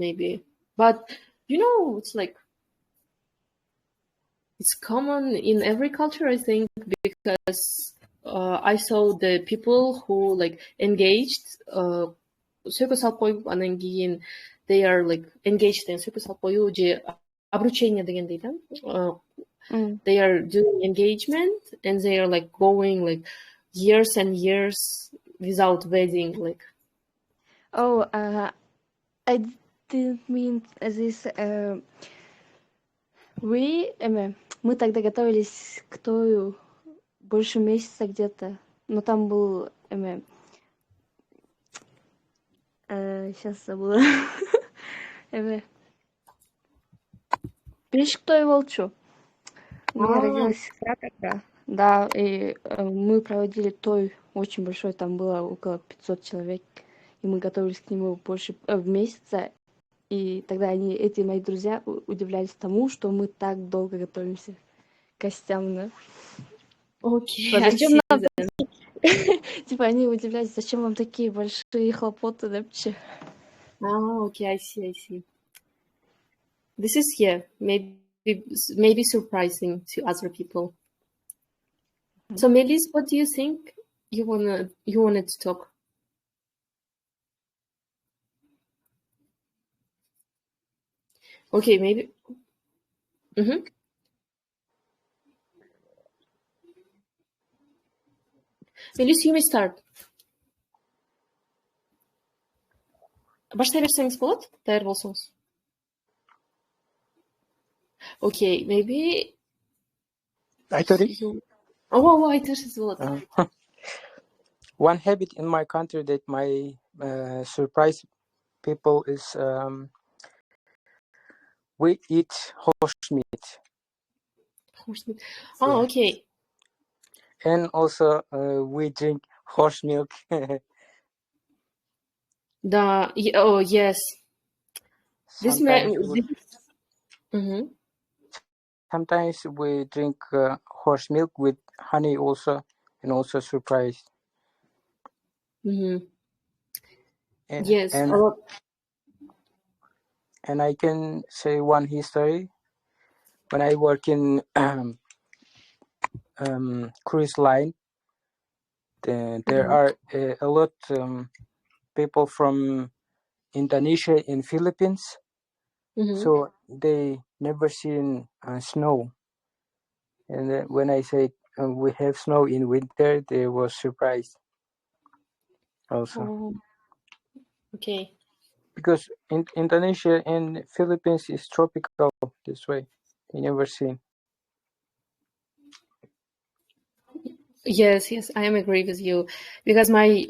maybe. But it's like it's common in every culture, I think, because I saw the people who like engaged сөйкө салып коюп анан кийин they are like engaged in сөйкө салып коюу же обручение деген дейт they are doing engagement and they are like going like years and years without wedding like. Oh, I didn't mean this. Мы тогда готовились к тою больше месяца где-то, но там был сейчас забыла. Ближе к той волчу. У меня родилась сестра тогда. Да, и мы проводили той очень большой, там было около 500 человек, и мы готовились к нему больше месяца. И тогда эти мои друзья удивлялись тому, что мы так долго готовимся к гостям, да. Окей, зачем нам типа они удивлялись, зачем вам такие большие хлопоты, да, вообще. Okay, I see. This is maybe surprising to other people. So Melis, what do you think you wanted to talk? Okay, maybe. Melis, you may start. Баштай берсеңиз болот, даяр болсоңуз. Okay, maybe. Айтырсыз болот. One habit in my country that my surprise people is we eat horse meat. Horse meat. Oh, okay. And also we drink horse milk. Yes. Sometimes we drink horse milk with honey also, and also surprise. Yes. And I can say one history. When I work in cruise line, there are a lot people from Indonesia and Philippines. So they never seen snow. And when I said we have snow in winter, they were surprised also. Okay. Because in Indonesia and Philippines is tropical this way. They never seen. Yes, I am agree with you. Because my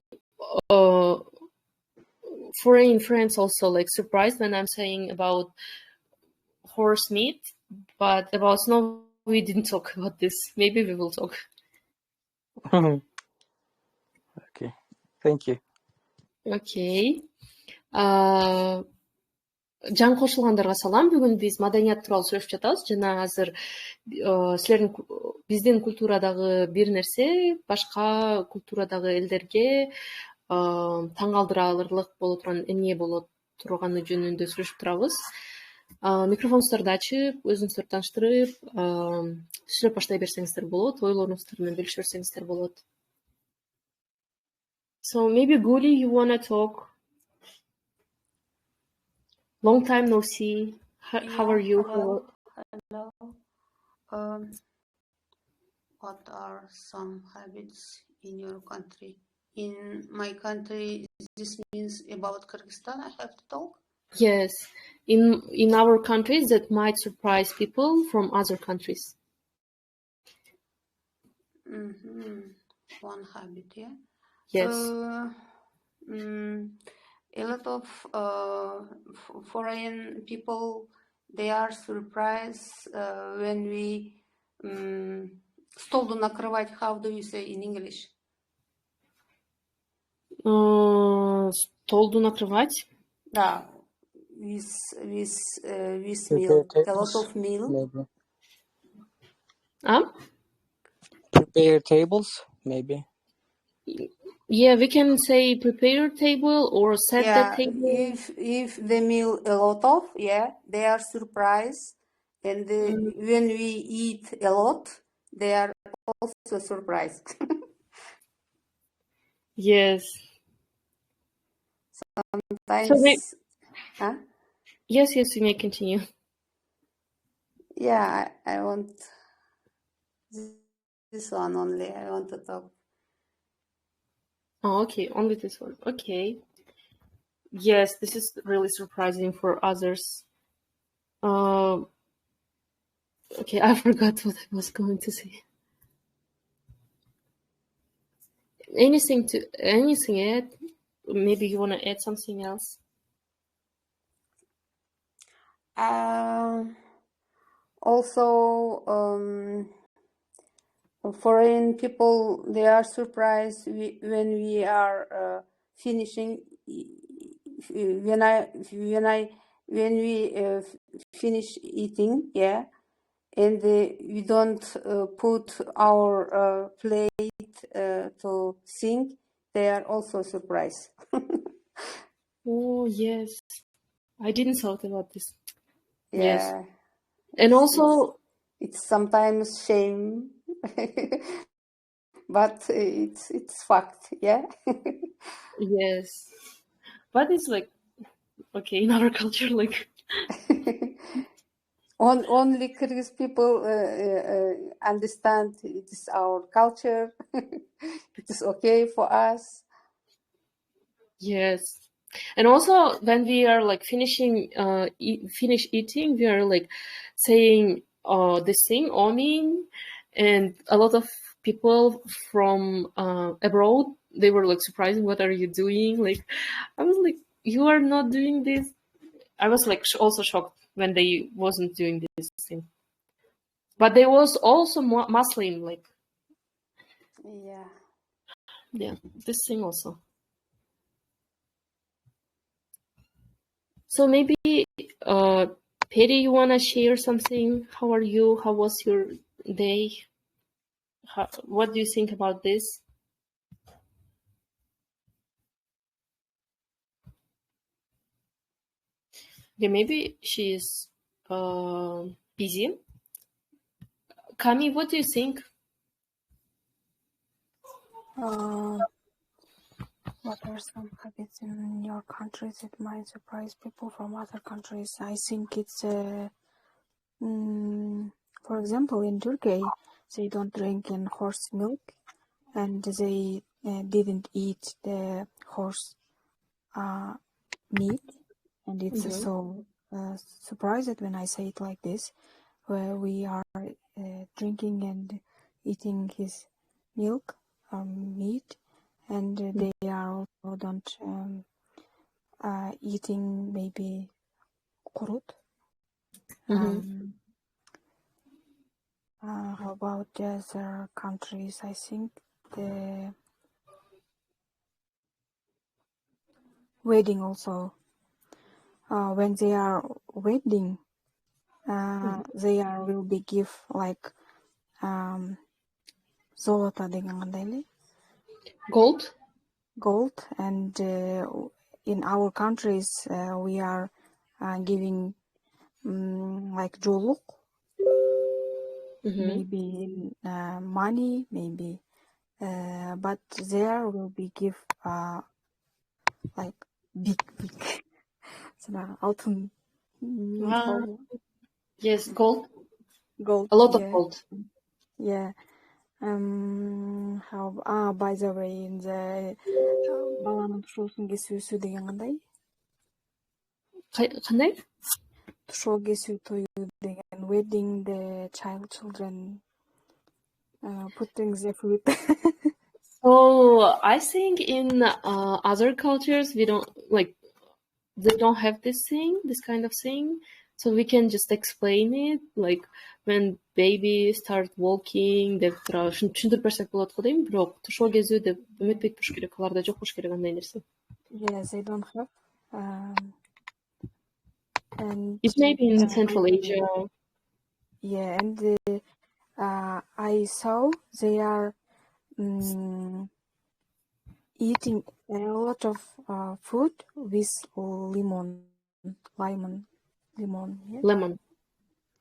foreign friends also like surprised when I'm saying about horse meat, but about snow we didn't talk about this. Maybe we will talk. Okay, thank you. Okay. Жан кошулгандарга салам. Бүгүн биз маданият тууралуу сүйлөшүп жатабыз. Жана азыр силердин биздин культурадагы бир нерсе башка культурадагы элдерге таң калтырарлык боло турган эмне боло турганы жөнүндө сүйлөшүп турабыз. Микрофонуңуздарды ачып, өзүңүздөрдү тааныштырып, сүйлөп баштай берсеңиздер болот, ойлоруңузду менен бөлүшө берсеңиздер болот. So maybe Guli, you wanna talk? Long time no see. How are you? Hello. What are some habits in your country? In my country, this means about Kyrgyzstan. I have to talk. Yes, in our countries that might surprise people from other countries. One habit, yeah. Yes. A lot of foreign people, they are surprised when we столду накрывать. How do you say in English? Столду накрывать? Да, with meal, a lot of meal. Prepare tables, maybe. Yeah, we can say prepare your table or set the table. If the meal a lot of, they are surprised, and when we eat a lot, they are also surprised. Yes. Sometimes, Yes, you may continue. Yeah, I want this one only. I want to talk. Oh, okay, only this one. Okay. Yes, this is really surprising for others. Okay, I forgot what I was going to say. Anything add? Maybe you want to add something else? Also, foreign people, they are surprised when we are finishing. When we finish eating, and we don't put our plate to sink, they are also surprised. Oh yes, I didn't thought about this. Yeah. Yes, and also it's sometimes shame, but it's fact. Yeah. Yes, but it's like okay in our culture, like only Kyrgyz people understand it is our culture. It is okay for us. Yes, and also when we are like finish eating, we are like saying this thing omin, and a lot of people from abroad, they were like surprised, what are you doing? Like I was like, you are not doing this. I was like also shocked when they wasn't doing this thing, but they was also Muslim, like yeah, this thing also. So maybe Perry, you wanna share something? How are you? How was your day? What do you think about this? Yeah, maybe she's busy. Kami, what do you think? What are some habits in your countries that might surprise people from other countries? I think it's, for example, in Turkey, they don't drink in horse milk, and they didn't eat the horse meat, and it's so surprised when I say it like this, where we are drinking and eating his milk, meat, and they are also don't eating maybe kurut. How about the other countries? I think the wedding also. When they are wedding, they are will be give like zolota деген кандай эле? Gold, and in our countries we are giving like жолук, maybe money, maybe, but there will be give like big altın. Yes, gold. A lot of gold. Yeah. How by the way, in the баланын тушоосун кесүүсү деген кандай? Кандай? Тушоо кесүү тою деген, wedding the children, putting the food. So I think in other cultures we don't like, they don't have this kind of thing. So we can just explain it, like when baby start walking деп түшүндүрүп берсек болот го дейм, бирок тушоо кезүү деп үмүтпейт керек, аларда жок болуш керек андай нерсе. Yes, they don't have. And it may be in Central Asia. Yeah, and I saw they are eating a lot of food with lemon. Yeah?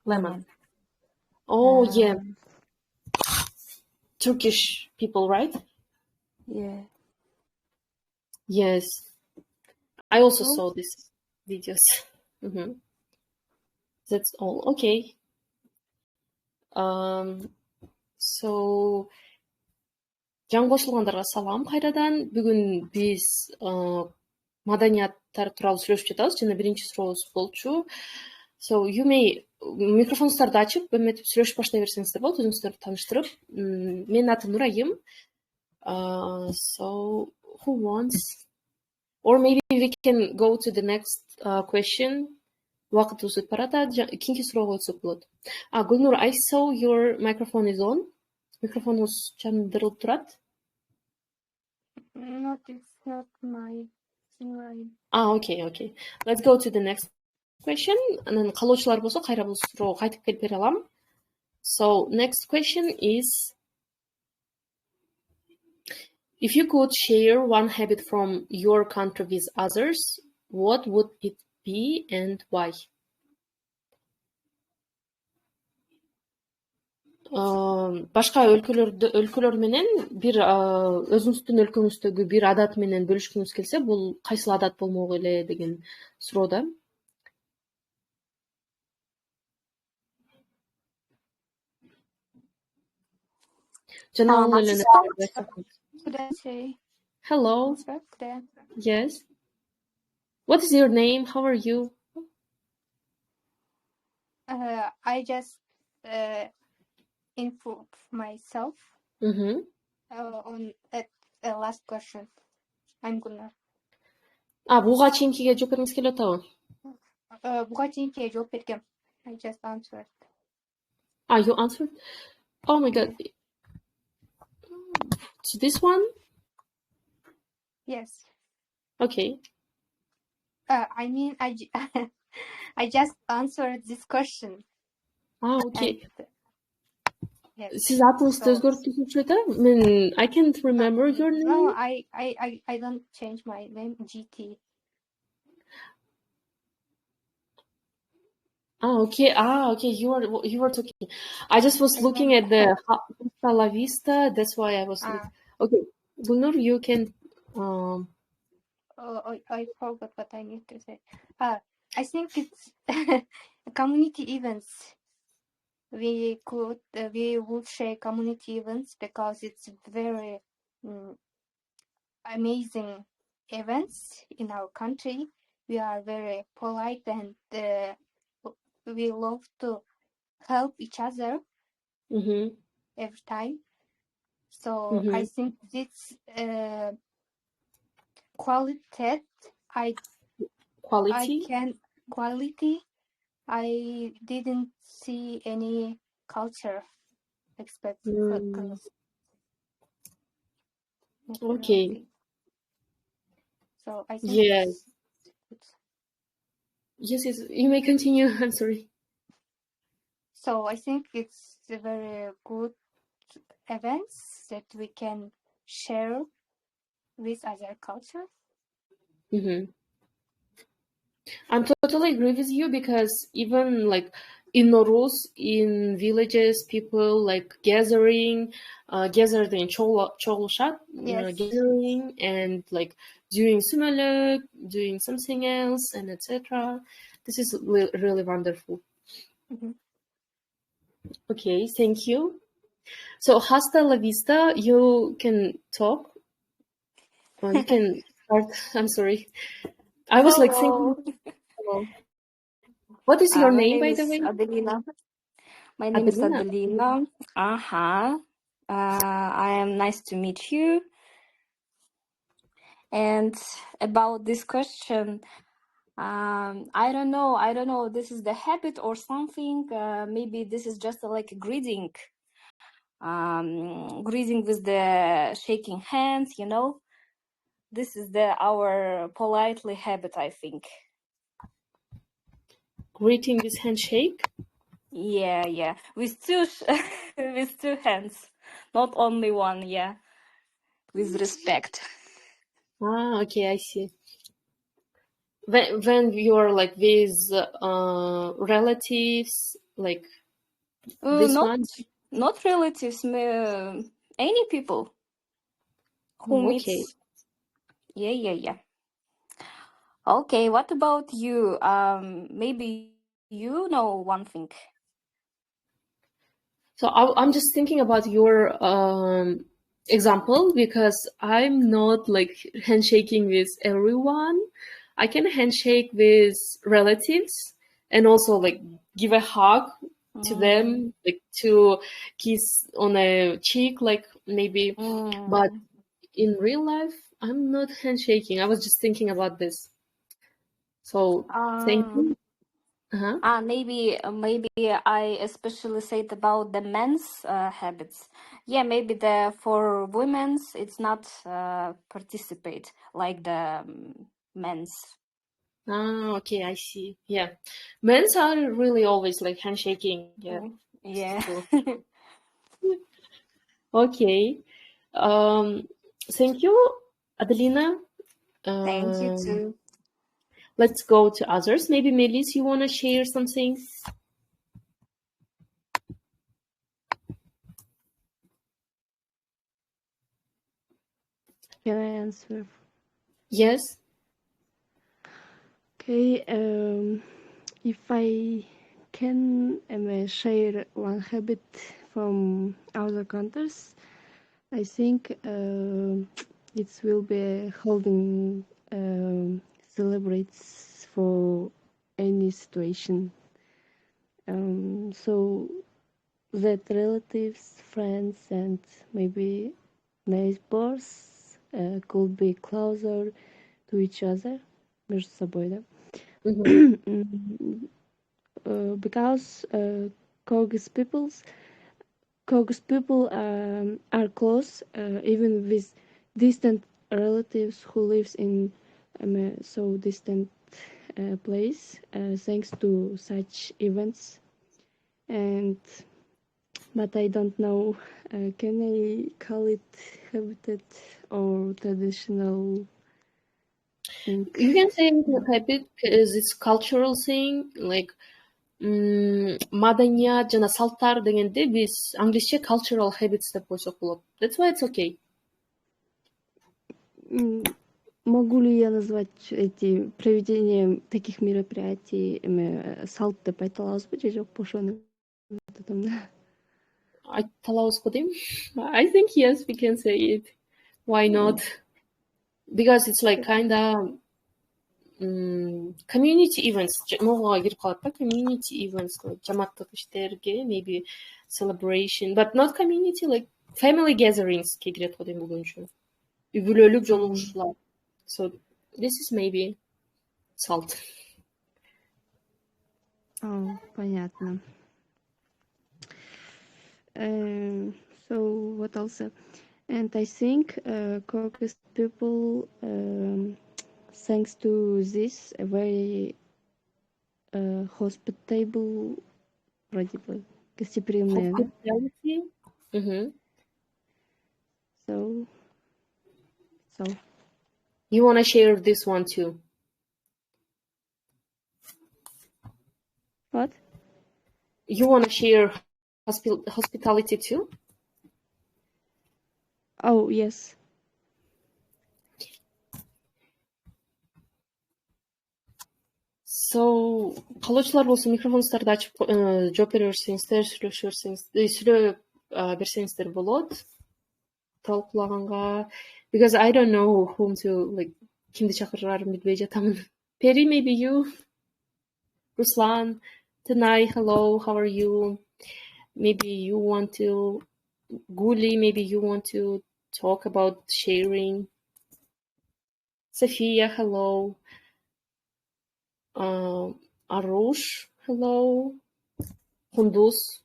Lemon. Oh, yeah. Turkish people, right? Yeah. Yes. I also saw these videos. That's all. Okay. So, жаңы кошулгандарға салам кайрадан. Бүгүн биз маданияттар тууралуу сүйлөшүп жатабыз жана биринчи сурообуз болчу. So, you may микрофонуңуздарды ачып, эметип сүйлөшүп баштай берсеңиздер болот, өзүңүздөрдү тааныштырып. Менин атым Нурайым. So, who wants? Or maybe we can go to the next question. Убакыт узуп баратат. Кийинки суроого өтсөк болот. Гүлнур, I saw your microphone is on. Микрофонуңуз жандырылып турат. No, it's not my line. Okay. Let's go to the next question. Анан калоочулар болсо кайра бул суроого кайтып келип бере алам. So, next question is, if you could share one habit from your country with others, what would it be and why? Башка өлкөлөр менен бир өзүңүздүн өлкөңүздөгү бир адат менен бөлүшкүңүз келсе, бул кайсыл адат болмок эле деген суроода. Жана Could I say? Hello. Could I? Yes. What is your name? How are you? I just informed myself on at the last question. I'm Gulnar. Буга чейинкиге жооп бергиңиз келип атабы? Буга чейинкиге жооп бергем. I just answered. You answered? Oh my god. So this one? Yes. Okay. I mean, I just answered this question. Okay. Yes. Siz атыңызды өзгөртүп түшүнчү мен I can't remember your name. No, I don't change my name. GT. Okay. You were talking. I just was looking at the Hasta la Vista. That's why I was. Okay, Gulnur, you can. I forgot what I need to say. I think it's community events. We would share community events because it's very amazing events in our country. We are very polite and we love to help each other every time. So I think this quality I didn't see any culture expect. Okay. So I think yes, you may continue. I'm sorry. So I think it's a very good events that we can share with other cultures. I'm totally agree with you because even like in Noruz, in villages, people like gathered in Choloshat, gathering and like doing similar, doing something else, and etc. This is really wonderful. Okay, thank you. So hasta la vista, you can talk. You can start. I'm sorry. I was like thinking. Hello. What is your name, by the way? Adelina. My name is Adelina. I am nice to meet you. And about this question, I don't know. This is the habit or something. Maybe this is just like a greeting. Greeting with the shaking hands, you know. This is our politely habit, I think. Greeting with handshake? Yeah. With two with two hands. Not only one, yeah. With respect. Okay, I see. When you're like with relatives, like this one? Not relatives, any people who Okay. meets. Yeah. Okay, what about you? Maybe you know one thing. So I'm just thinking about your example, because I'm not like handshaking with everyone. I can handshake with relatives and also like give a hug to them, like to kiss on a cheek, like maybe. But in real life, I'm not handshaking. I was just thinking about this. So thank you. Maybe I especially said about the men's habits. Yeah, maybe for women's it's not participate like the men's. Okay, I see. Yeah, men's are really always like handshaking. Yeah. Yeah. Okay. Thank you, Adelina. Thank you too. Let's go to others. Maybe Melis, you want to share something? Can I answer? Yes. Okay. If I can share one habit from other countries, I think it will be holding celebrates for any situation. So that relatives, friends, and maybe neighbors could be closer to each other, между собой, да? Because Kyrgyz people are close, even with distant relatives who lives in so distant place, thanks to such events. But I don't know, can I call it habitat or traditional thing? You can say habit because it's cultural thing, like Маданият жана салттар дегенде биз англисче cultural habits деп койсок болот. That's why it's okay. Могу ли я назвать эти проведения таких мероприятий салт деп айта алабызбы же жок ошону Айта алабызбы дейм. I think yes, we can say it. Why not? Because it's like kinda community events. Могуга кирип калат да, community events, жаматтык иштерге, maybe celebration, but not community, like family gatherings ке кирет го дейм бүгүнчө. Үй бүлөлүк жолугушуулар. So this is maybe salt. Oh, понятно. So what else? And I think Kyrgyz people, thanks to this, a very hospitable, гостеприимные. Hospitality. So. You want to share this one too? What? You want to share hospitality too? Oh, yes. So, каалоочулар болсо микрофонуңуздарды ачып жооп бере сүйлөп берсеңиздер болот. Талкуулаганга, because I don't know whom to, like, кимди чакырарын билбей жатамын. Peri, maybe you? Ruslan, Tanay, hello, how are you? Maybe you want to, Guli, maybe you want to talk about sharing. Sophia, hello. Arush, hello. Kunduz.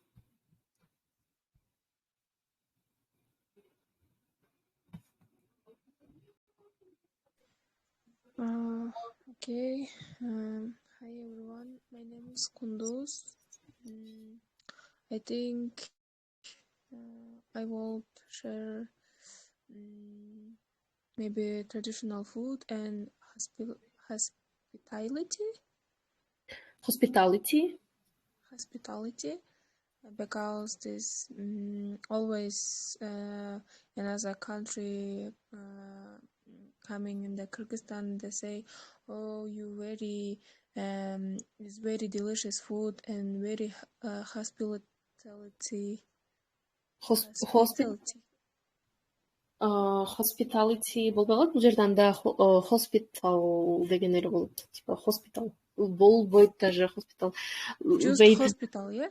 Okay. Hi everyone. My name is Kunduz. I think I will share maybe traditional food and hospitality. Hospitality, because this always another country coming in the Kyrgyzstan, they say, oh, you very it's very delicious food and very hospitality. Hospitality болбой калат. Бул жерде анда hospital деген эле болот. Типа hospital. Болбойт даже hospital. Just hospital, yeah?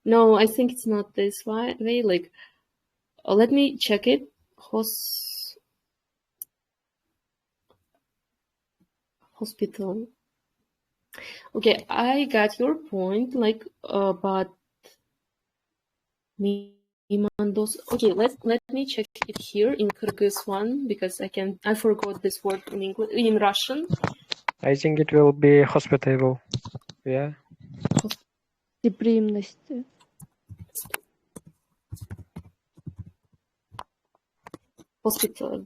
No, I think it's not this way. Like, let me check it. Hospital. Okay, I got your point. Like, but okay, let me check it here in Kyrgyz one, because I forgot this word in English, in Russian. I think it will be hospitable. Yeah. Гостеприимность. Hospital.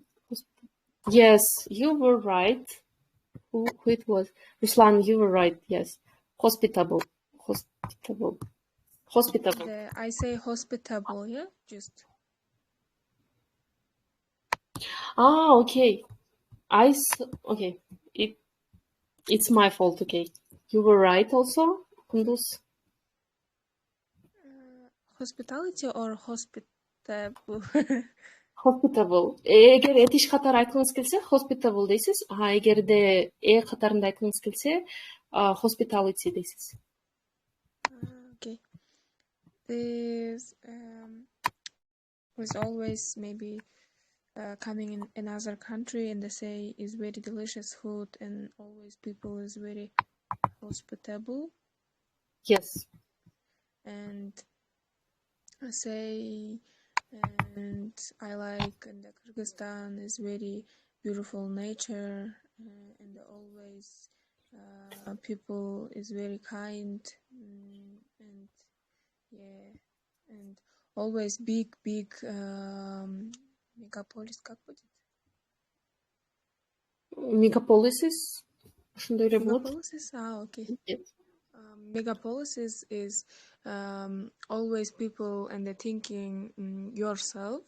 Yes, you were right. Who it was? Ruslan, you were right. Yes, hospitable. I say hospitable, yeah, just. Okay. Okay. It's my fault. Okay, you were right also, Kunduz. Hospitality or hospitable? Hospitable. Эгер этиш катары айткыңыз келсе, hospitable дейсиз. Эгерде катарында айткыңыз келсе, hospitality дейсиз. Okay. Is always maybe coming in another country and they say is very delicious food and always people is very hospitable. Yes. And I say, and I like in the Kyrgyzstan is very beautiful nature and always people is very kind and yeah, and always big megapolis, как будет? Megapolises. Megapolises? Okay. Yes. Megapolises is always people and they're thinking yourself.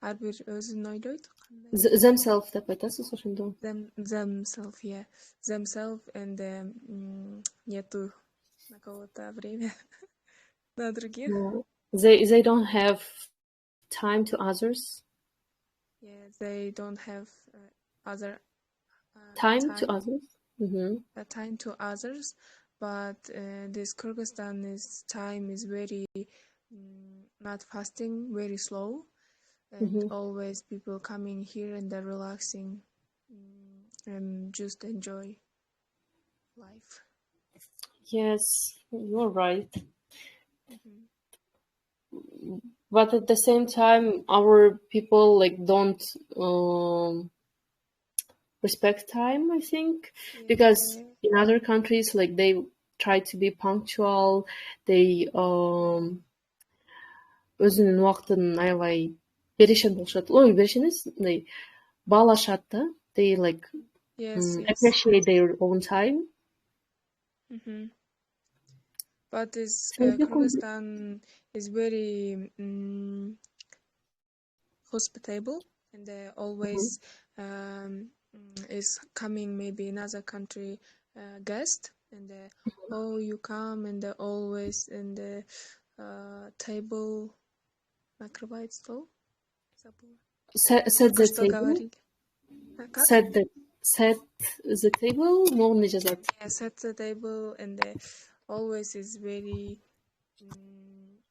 Әрбір өзін ойлайды. Themselves деп айтасыз ошондо. Themselves, yeah. Themselves and нету на кого-то время на других. They don't have time to others. Yeah, they don't have other time to others. Time to others, but this Kyrgyzstan time is very not fasting, very slow, and always people coming here and they're relaxing and just enjoy life. Yes, you're right. But at the same time, our people don't respect time, I think, because in other countries they try to be punctual. They өзүнүн убактын аябай беришен болушат. Беришен эмес, мындай баалашат да. They appreciate their own time. But this Kyrgyzstan is very hospitable and they always is coming maybe another country guest and you come and they always in the table накрывает стол. Set the table. Set the table. Можно жазат. Yeah, set the table and they always is very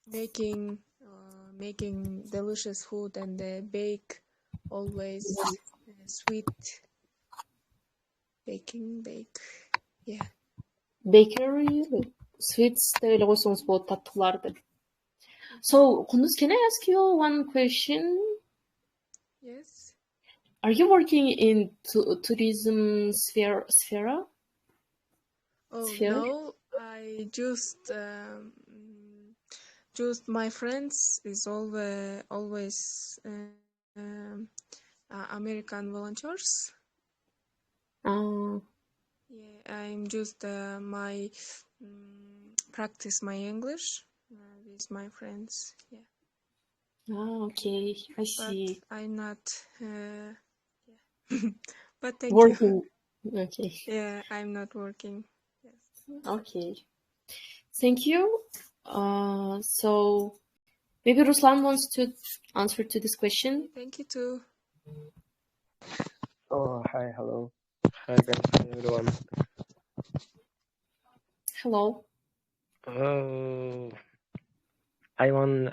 making delicious food and they bake always sweet bake, yeah. Bakery, sweets деп эле койсоңуз болот, таттыклар деп. So, Kunduz, can I ask you one question? Yes. Are you working in tourism sphere? No, I just my friends is always American volunteers. Ah, Yeah, I'm just my practice my English with my friends. Yeah, okay, I but see. I'm not. Yeah. But thank you. Working. Okay, Yeah, I'm not working. Yes. okay. Thank you. So maybe Ruslan wants to answer to this question. Thank you too. Oh, hi, hello. Hi, guys, hi, everyone. Hello. I want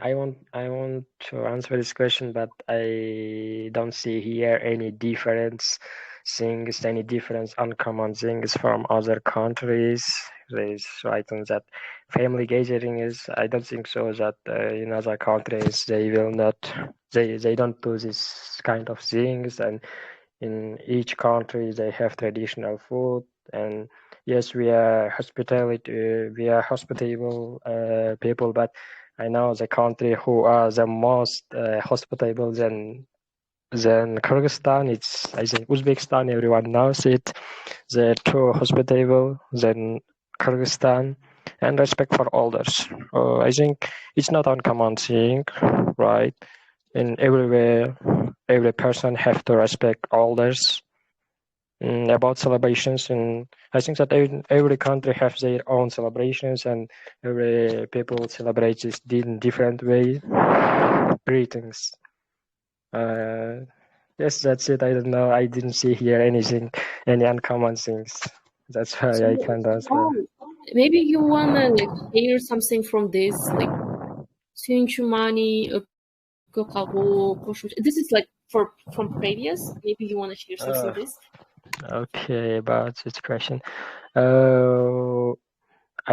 to answer this question, but I don't see here any difference things, any difference, uncommon things from other countries. There's items that family gathering is. I don't think so that in other countries they will not. They don't do this kind of things, and in each country they have traditional food. And yes, we are hospitable people, but I know the country who are the most hospitable than Kyrgyzstan. It's, I think, Uzbekistan. Everyone knows it. They're too hospitable than Kyrgyzstan, and respect for elders. I think it's not uncommon thing, right? In everywhere, every person have to respect elders. About celebrations, and I think that every country has their own celebrations, and every people celebrates this in different way. Greetings. Yes, that's it. I don't know. I didn't see here anything, any uncommon things. That's why I can't answer. Maybe you wanna like hear something from this, like Sunchumani, this is like from previous. Maybe you wanna share something this. Okay, about this question. I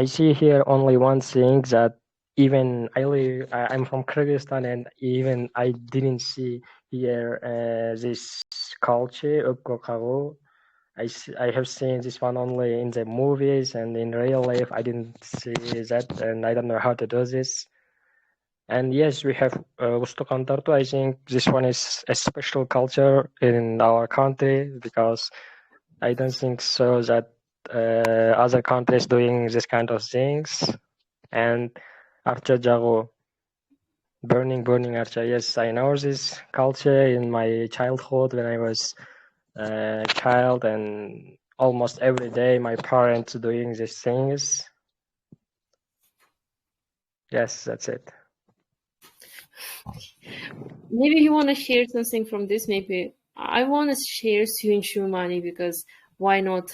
see here only one thing, that even I'm from Kyrgyzstan, and even I didn't see here this culture of Kokago. I have seen this one only in the movies, and in real life I didn't see that, and I don't know how to do this. And yes, we have Ustukantartu. I think this one is a special culture in our country, because I don't think so that other countries doing this kind of things. And Archa Jago, burning Archa. Yes, I know this culture in my childhood when I was a child, and almost every day my parents doing these things. Yes, that's it. Maybe you want to share something from this. Maybe I want to share Suinshu money, because why not?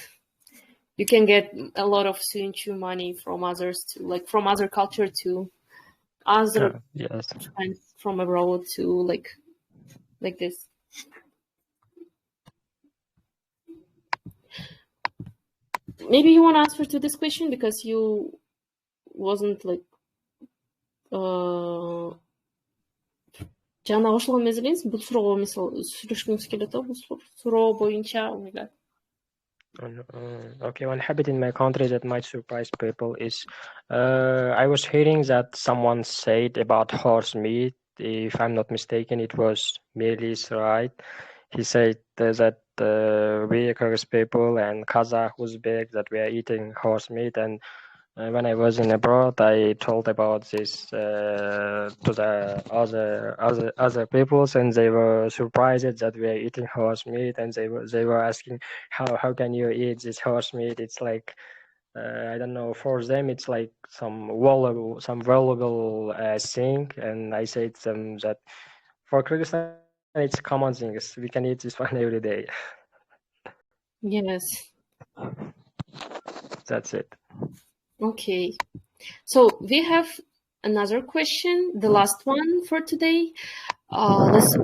You can get a lot of Suinshu money from others too, like from other culture too, other Yes. friends from abroad too, like this. Maybe you want to answer to this question, because you wasn't like жана ошол эмес элеңиз, бул суроого мисалы сүйлөшкүңүз келет да, бул суроо боюнча. Okay, one habit in my country that might surprise people is I was hearing that someone said about horse meat. If I'm not mistaken, it was Melis, right? He said that we Kyrgyz people and Kazakh, Uzbek, that we are eating horse meat. And when I was in abroad, I told about this to the other peoples, and they were surprised that we are eating horse meat, and they were asking how can you eat this horse meat? It's like I don't know, for them it's like some valuable thing, and I said to them that for Kyrgyzstan it's common things. We can eat this one every day. Yes. That's it. Okay. So we have another question, the last one for today. Let's see.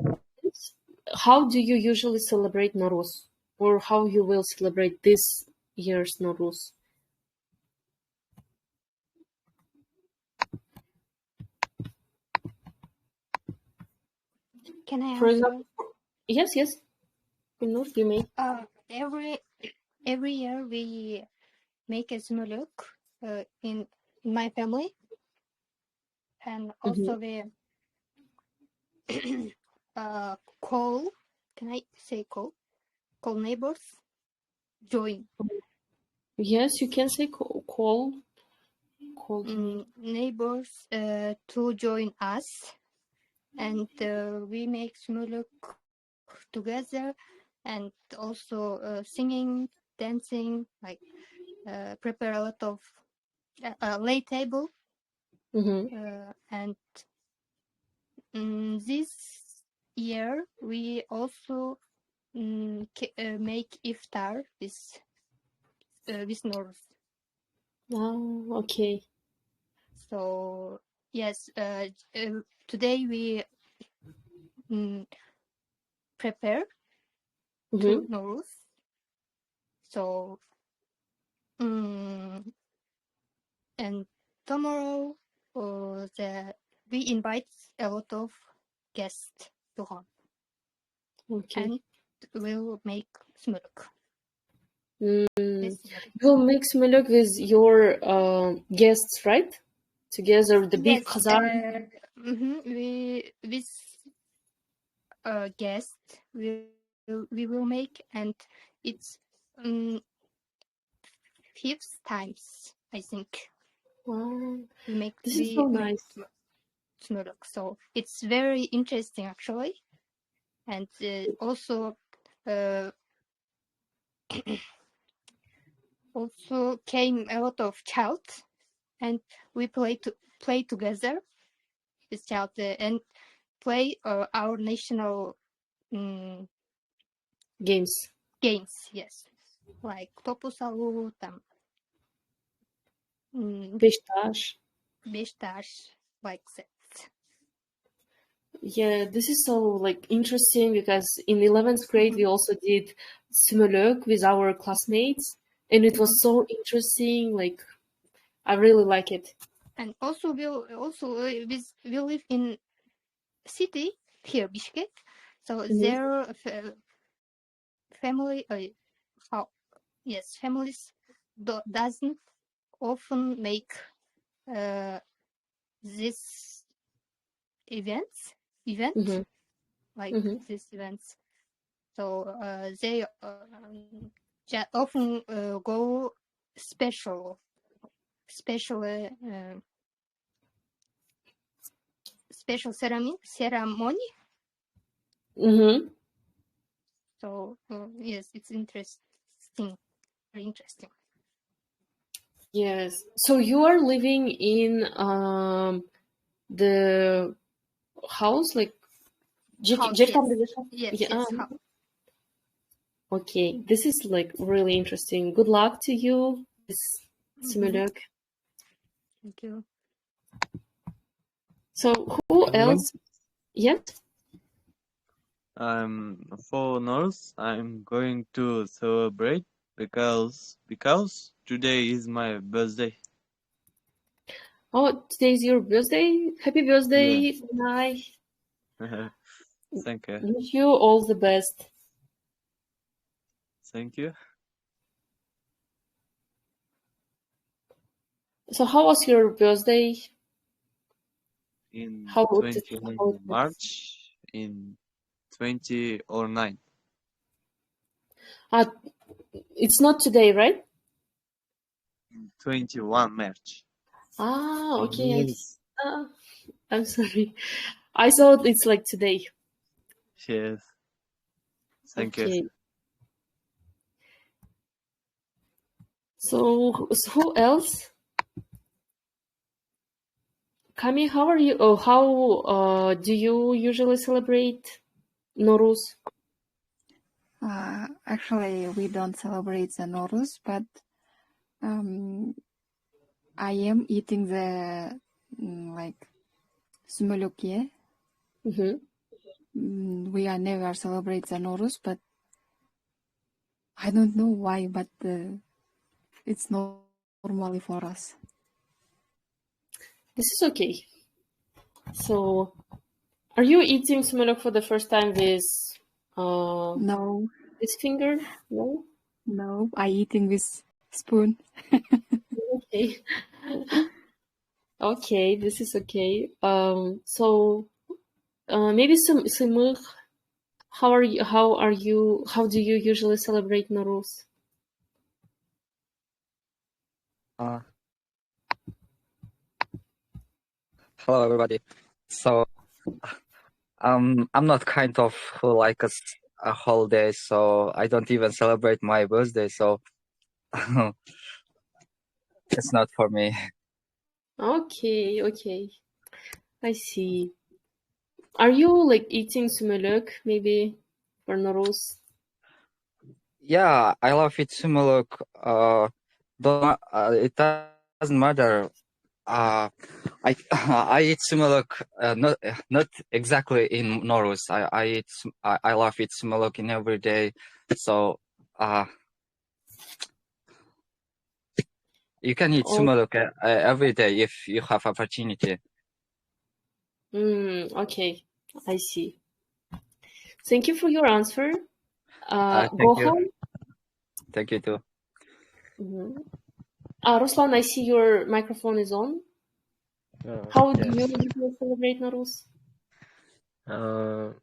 How do you usually celebrate Nowruz, or how you will celebrate this year's Nowruz? Can I For answer? example, yes. Gulnur, you may. Every year we make a smuluk in my family, and also we call can I say call neighbors join? Yes, you can say call Neighbors to join us, and we make сүйлөшүү together, and also singing, dancing, like prepare a lot of lay table, and this year we also make iftar with North. Oh, okay. So yes, today we prepare to North. So and tomorrow we invite a lot of guests to home. Okay. And we'll make smuluk. You'll make smuluk with your guests, right? Together, the big kazan. We with guests we will make, and it's 5th times, I think. Wow, we make this is so nice. Smuluk. So it's very interesting actually, and also came a lot of child, and we play together with child and play our national Games. Yes, like topu saluu, beş taş, like that. Yeah, this is so like interesting because in 11th grade we also did smuluk with our classmates, and it was so interesting. Like, I really like it. And also we live in city here, Bishkek. So their family, families doesn't often make this event like these events. So they often go special ceremony. So yes, it's interesting, very interesting. Yes. So you are living in the house, like Yes. Okay, this is like really interesting. Good luck to you, smuluk. Thank you. So who else? Yes. For North, I'm going to celebrate because today is my birthday. Oh, today's your birthday. Happy birthday, Nai. Thank you. Wish you all the best. Thank you. So how was your birthday? In How 21 March, in 20 or 9. It's not today, right? 21 March. Okay. Yes. I'm sorry. I thought it's like today. Yes. Thank you. So who else? Kami, how are you? Oh, how do you usually celebrate Nowruz? Actually, we don't celebrate the Nowruz, but I am eating the like smuluk. We are never celebrate the Nowruz, but I don't know why, but it's normally for us. This is okay. So, are you eating smuluk for the first time with No. This finger? No? No, I eating with spoon. Okay. Okay, this is okay. So maybe some How are you? How do you usually celebrate Nowruz? Hello, everybody. So, I'm not kind of who likes a holiday, so I don't even celebrate my birthday. So, it's not for me. Okay, I see. Are you like eating sumuluk maybe for Nowruz? Yeah, I love it sumuluk. It doesn't matter. I eat sumuluk not exactly in Nowruz. I love it sumuluk in every day. So you can eat sumuluk every day if you have opportunity. Okay, I see. Thank you for your answer. Thank Go you. home. Thank you too. Ruslan, I see your microphone is on. How do you usually celebrate Nowruz? To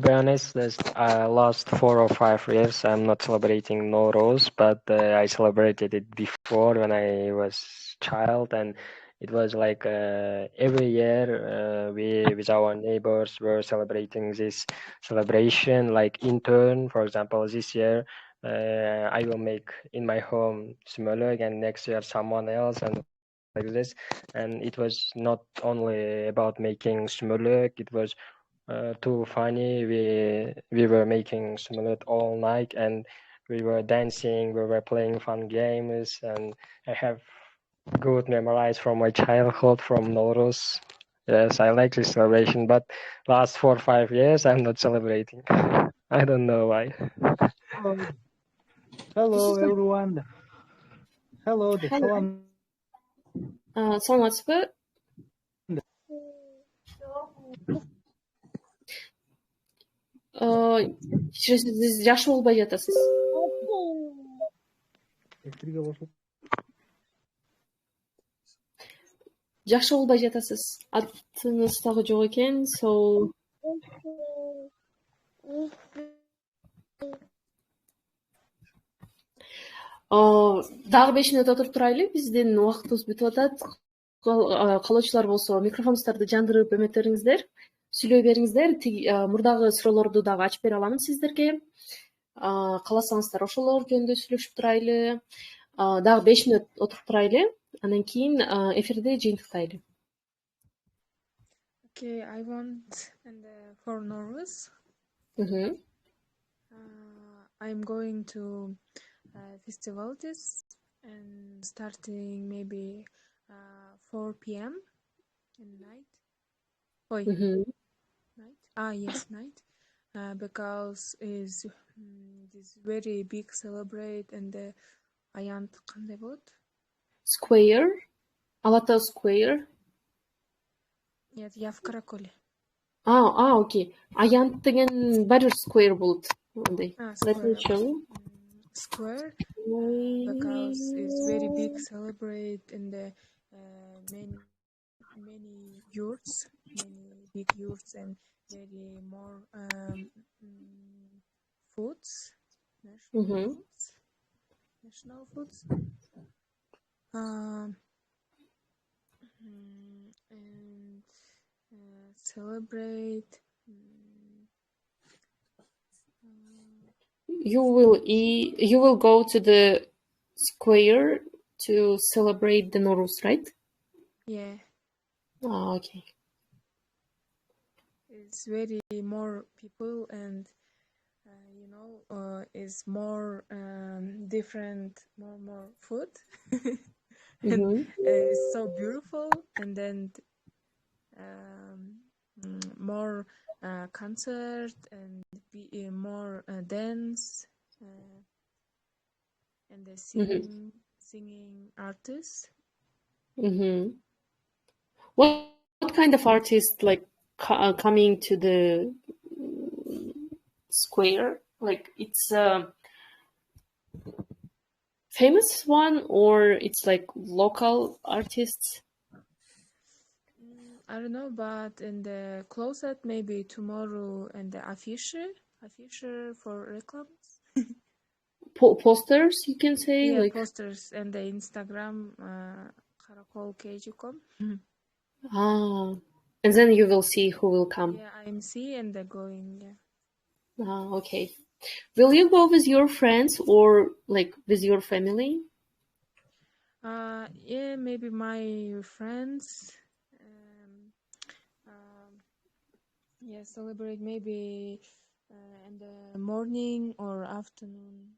be honest, this last 4 or 5 years, I'm not celebrating Nowruz, but I celebrated it before when I was child, and it was like every year we with our neighbors were celebrating this celebration, like in turn. For example, this year I will make in my home sumuluk, and next year someone else, and like this. And it was not only about making sumuluk; it was too funny. We were making sumuluk all night, and we were dancing, we were playing fun games, and I have good memories from my childhood from Nowruz. Yes, I like this celebration, but last 4 or 5 years I'm not celebrating. I don't know why. Hello everyone. Hello, the salam. Саламатсызбы? Сиз жакшы болбой жатасыз. Жакшы болбой жатасыз. Атыңыз дагы жок экен, so дагы 5 мүнөт отуруп турайлы. Биздин убактыбыз бүтүп атат. Калоочулар болсо микрофонуңуздарды жандырып эметтериңиздер, сүйлөй бериңиздер. Мурдагы суроолорду дагы ачып бере алам сиздерге. Кааласаңыздар ошолор жөнүндө сүйлөшүп турайлы. Дагы 5 мүнөт отуруп турайлы. Андан кийин эфирди жыйынтыктайлы. Okay, I want for Nowruz. I'm going to festivities and starting maybe 4 p.m. in night. Night. Yes, night. Because is this very big celebrate and аянт кандай болот? Square. Алата Square. Нет, я в Караколе. Окей. Аянт деген бир Square болот. Андай. Square. Because it's very big celebrate and many yurts, many big yurts and very more foods, national foods. And celebrate. You will go to the square to celebrate the Nowruz, right? Yeah. Okay. It's very more people and is more different, more food. And it's so beautiful, and then more concert and more dance and the singing artists. What kind of artists like coming to the square? Like it's a famous one or it's like local artists? I don't know, but in the closet maybe tomorrow and the affiche affiche for reclams. Posters, you can say, Yeah, like. posters and the Instagram karakol kg.com. And then you will see who will come. Yeah, IMC and they're going. Yeah. Okay. Will you go with your friends or like with your family? Yeah, maybe my friends. Yeah, celebrate maybe in the morning or afternoon.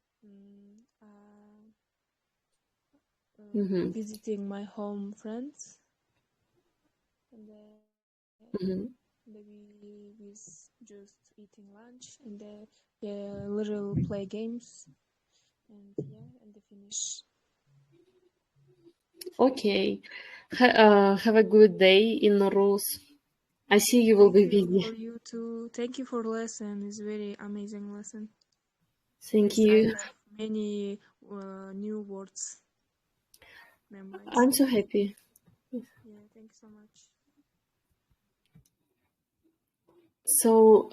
Visiting my home friends, and maybe with just eating lunch and little play games, and the finish. Okay. Have a good day in Norus. I see you will be busy. For you too. Thank you for lesson. It's very amazing lesson. Thank I you. have many new words memorized. I'm so happy. Yeah, thank you so much. So,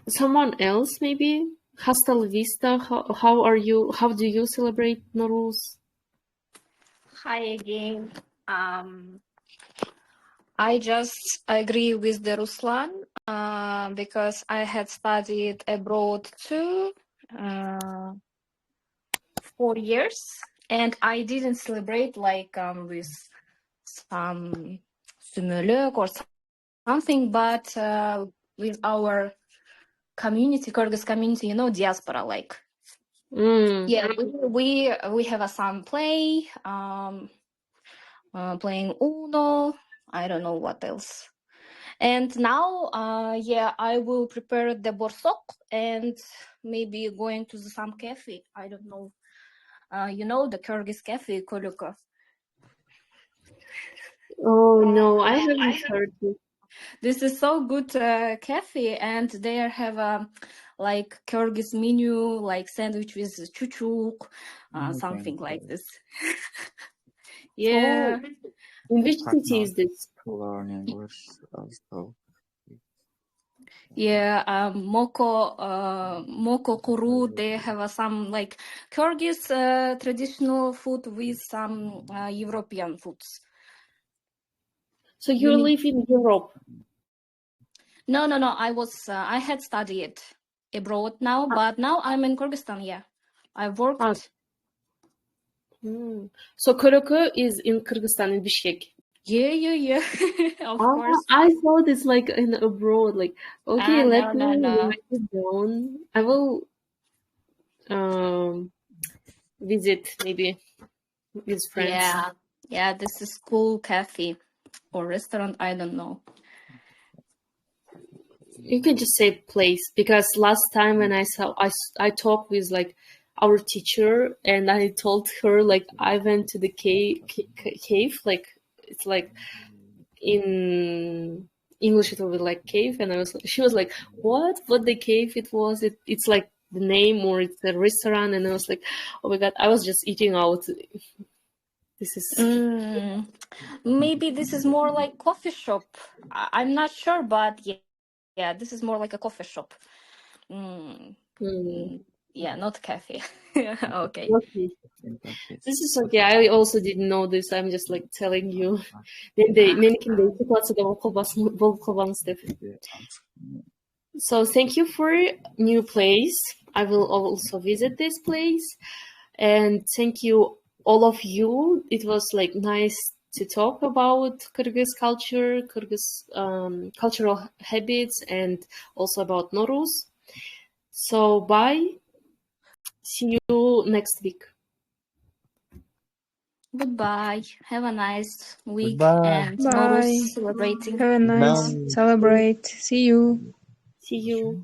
someone else maybe? Hasta la vista. How are you? How do you celebrate Norus? Hi again. I just agree with the Ruslan because I had studied abroad too 4 years, and I didn't celebrate like with some sümölök or something, but with our community, Kyrgyz community, you know, diaspora, like. Yeah, we have some play, playing Uno. I don't know what else. And now, I will prepare the borsok and maybe going to some cafe. I don't know. You know, the Kyrgyz cafe, Koluka. Oh no, I haven't heard it. This is so good cafe, and they have like Kyrgyz menu, like sandwich with chuchuk, something like this. Yeah. In which city is this? Learn English also. Yeah, Moko Kuru, they have some like Kyrgyz traditional food with some European foods. So you live in Europe? No. I had studied abroad now, but now I'm in Kyrgyzstan. Yeah, I worked. So Kyrgyz is in Kyrgyzstan, in Bishkek. Yeah. Of course. I thought it's like in abroad. Like, okay, let me no. write it down. I will visit maybe with friends. Yeah. This is cool cafe or restaurant. I don't know. You can just say place, because last time when I talked with like our teacher, and I told her like I went to the cave, like it's like in English it will be like cave, and she was like, what the cave it was? It's like the name, or it's a restaurant, and I was like, oh my god, I was just eating out. This is maybe this is more like coffee shop. I'm not sure, but yeah, this is more like a coffee shop. Yeah, not cafe. Okay. This is okay. I also didn't know this. I'm just like telling you. So thank you for new place. I will also visit this place, and thank you all of you. It was like nice to talk about Kyrgyz culture, Kyrgyz cultural habits, and also about Noruz. So bye. See you next week. Goodbye. Have a nice week. Goodbye. And Bye. Noruz celebrating. Have a nice celebrate. See you. See you.